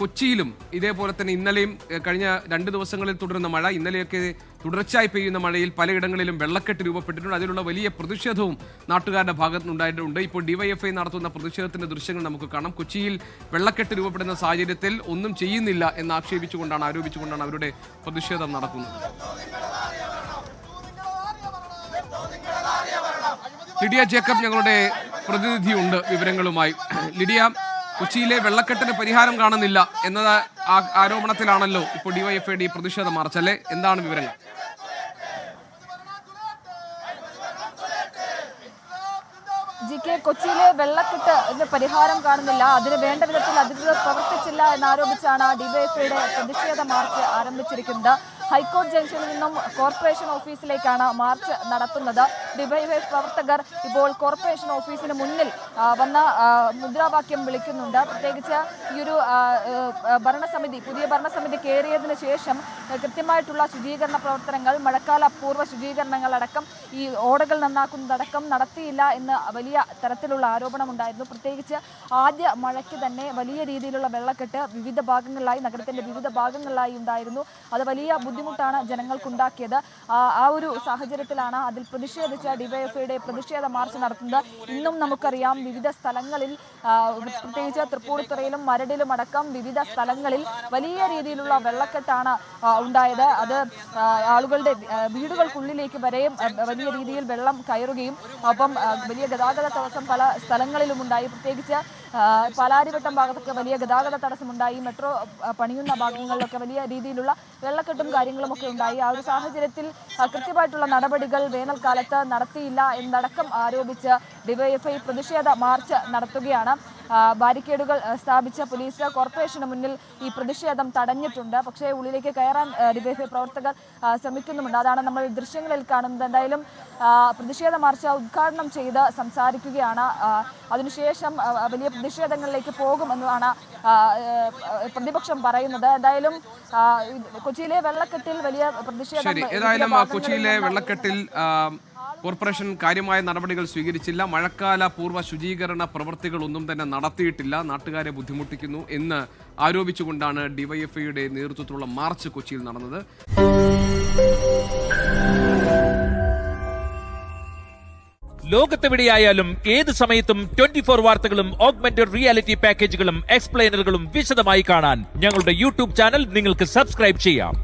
കൊച്ചിയിലും ഇതേപോലെ തന്നെ ഇന്നലെയും കഴിഞ്ഞ 2 ദിവസങ്ങളിൽ തുടരുന്ന മഴ, ഇന്നലെയൊക്കെ തുടർച്ചയായി പെയ്യുന്ന മഴയിൽ പലയിടങ്ങളിലും വെള്ളക്കെട്ട് രൂപപ്പെട്ടിട്ടുണ്ട്. അതിലുള്ള വലിയ പ്രതിഷേധവും നാട്ടുകാരുടെ ഭാഗത്തുനിന്നുണ്ടായിട്ടുണ്ട്. ഇപ്പോൾ ഡിവൈഎഫ്ഐ നടത്തുന്ന പ്രതിഷേധത്തിന്റെ ദൃശ്യങ്ങൾ നമുക്ക് കാണാം. കൊച്ചിയിൽ വെള്ളക്കെട്ട് രൂപപ്പെടുന്ന സാഹചര്യത്തിൽ ഒന്നും ചെയ്യുന്നില്ല എന്ന് ആരോപിച്ചുകൊണ്ടാണ് അവരുടെ പ്രതിഷേധം നടക്കുന്നത്. ലിഡിയ ജേക്കബ് ഞങ്ങളുടെ പ്രതിനിധിയുണ്ട് വിവരങ്ങളുമായി. ലിഡിയ, കൊച്ചിയിലെ വെള്ളക്കെട്ടിന് പരിഹാരം കാണുന്നില്ല എന്ന ആരോപണത്തിലാണല്ലോ ഇപ്പോൾ ഡിവൈഎഫ്ഐയുടെ പ്രതിഷേധ മാർച്ച്, അല്ലേ? എന്താണ് വിവരങ്ങൾ? കൊച്ചിയിലെ വെള്ളക്കെട്ട് പരിഹാരം കാണുന്നില്ല, അതിന് വേണ്ട വിധത്തിൽ അധികൃതർ പ്രവർത്തിച്ചില്ല എന്നാരോപിച്ചാണ് ഡിവൈഎഫ്ഐയുടെ പ്രതിഷേധ മാർച്ച് ആരംഭിച്ചിരിക്കുന്നത്. ഹൈക്കോടതി ജംഗ്ഷനിൽ നിന്നും കോർപ്പറേഷൻ ഓഫീസിലേക്കാണ് മാർച്ച് നടത്തുന്നത്. ഡിവൈഎഫ്ഐ പ്രവർത്തകർ ഇപ്പോൾ കോർപ്പറേഷൻ ഓഫീസിന് മുന്നിൽ വന്ന് മുദ്രാവാക്യം വിളിക്കുന്നുണ്ട്. പ്രത്യേകിച്ച് ഈ ഒരു പുതിയ ഭരണസമിതി കയറിയതിനു ശേഷം കൃത്യമായിട്ടുള്ള ശുചീകരണ പ്രവർത്തനങ്ങൾ, മഴക്കാല പൂർവ്വ ശുചീകരണങ്ങളടക്കം ഈ ഓടകൾ നന്നാക്കുന്നതടക്കം നടത്തിയില്ല എന്ന് വലിയ തരത്തിലുള്ള ആരോപണമുണ്ടായിരുന്നു. പ്രത്യേകിച്ച് ആദ്യ മഴയ്ക്ക് തന്നെ വലിയ രീതിയിലുള്ള വെള്ളക്കെട്ട് നഗരത്തിന്റെ വിവിധ ഭാഗങ്ങളിലായി ഉണ്ടായിരുന്നു. അത് വലിയ ബുദ്ധിമുട്ടാണ് ജനങ്ങൾക്കുണ്ടാക്കിയത്. ആ ഒരു സാഹചര്യത്തിലാണ് അതിൽ പ്രതിഷേധിച്ച ഡിവൈഎഫ്ഐയുടെ പ്രതിഷേധ മാർച്ച് നടത്തുന്നത്. ഇന്നും നമുക്കറിയാം വിവിധ സ്ഥലങ്ങളിൽ, പ്രത്യേകിച്ച് തൃപ്പൂണിത്തുറയിലും മരടിലും അടക്കം വിവിധ സ്ഥലങ്ങളിൽ വലിയ രീതിയിലുള്ള വെള്ളക്കെട്ടാണ് ഉണ്ടായത്. അത് ആളുകളുടെ വീടുകൾക്കുള്ളിലേക്ക് വരെയും വലിയ രീതിയിൽ വെള്ളം കയറുകയും ഒപ്പം വലിയ ഗതാഗത തടസ്സം പല സ്ഥലങ്ങളിലും ഉണ്ടായി. പ്രത്യേകിച്ച് പാലാരിവട്ടം ഭാഗത്തൊക്കെ വലിയ ഗതാഗത തടസ്സമുണ്ടായി. മെട്രോ പണിയുന്ന ഭാഗങ്ങളിലൊക്കെ വലിയ രീതിയിലുള്ള വെള്ളക്കെട്ടും കാര്യങ്ങളുമൊക്കെ ഉണ്ടായി. ആ ഒരു സാഹചര്യത്തിൽ കൃത്യമായിട്ടുള്ള നടപടികൾ വേനൽക്കാലത്ത് നടത്തിയില്ല എന്നടക്കം ആരോപിച്ച് ഡിവൈഎഫ്ഐ പ്രതിഷേധ മാർച്ച് നടത്തുകയാണ്. ബാരിക്കേഡുകൾ സ്ഥാപിച്ച പോലീസ് കോർപ്പറേഷന് മുന്നിൽ ഈ പ്രതിഷേധം തടഞ്ഞിട്ടുണ്ട്. പക്ഷേ ഉള്ളിലേക്ക് കയറാൻ ഡിവൈഎഫ്ഐ പ്രവർത്തകർ ശ്രമിക്കുന്നുമുണ്ട്. അതാണ് നമ്മൾ ദൃശ്യങ്ങളിൽ കാണുന്നത്. എന്തായാലും പ്രതിഷേധ മാർച്ച് ഉദ്ഘാടനം ചെയ്ത് സംസാരിക്കുകയാണ്. അതിനുശേഷം വലിയ പ്രതിഷേധങ്ങളിലേക്ക് പോകുമെന്നാണ് പ്രതിപക്ഷം പറയുന്നത്. എന്തായാലും കൊച്ചിയിലെ വെള്ളക്കെട്ടിൽ വലിയ പ്രതിഷേധം. ഏതായാലും കൊച്ചിയിലെ വെള്ളക്കെട്ടിൽ കോർപ്പറേഷൻ കാര്യമായ നടപടികൾ സ്വീകരിച്ചില്ല. മഴക്കാല പൂർവ്വ ശുചീകരണ പ്രവൃത്തികളൊന്നും തന്നെ നടത്തിയിട്ടില്ല, നാട്ടുകാരെ ബുദ്ധിമുട്ടിക്കുന്നു എന്ന് ആരോപിച്ചുകൊണ്ടാണ് ഡിവൈഎഫ്ഐയുടെ നേതൃത്വത്തിലുള്ള മാർച്ച് കൊച്ചിയിൽ നടന്നത്. ലോകത്തെവിടെയായാലും ഏത് സമയത്തും 24 വാർത്തകളും ഓഗ്മെന്റഡ് റിയാലിറ്റി പാക്കേജുകളും എക്സ്പ്ലെയിനറുകളും വിശദമായി കാണാൻ ഞങ്ങളുടെ യൂട്യൂബ് ചാനൽ നിങ്ങൾക്ക് സബ്സ്ക്രൈബ് ചെയ്യാം.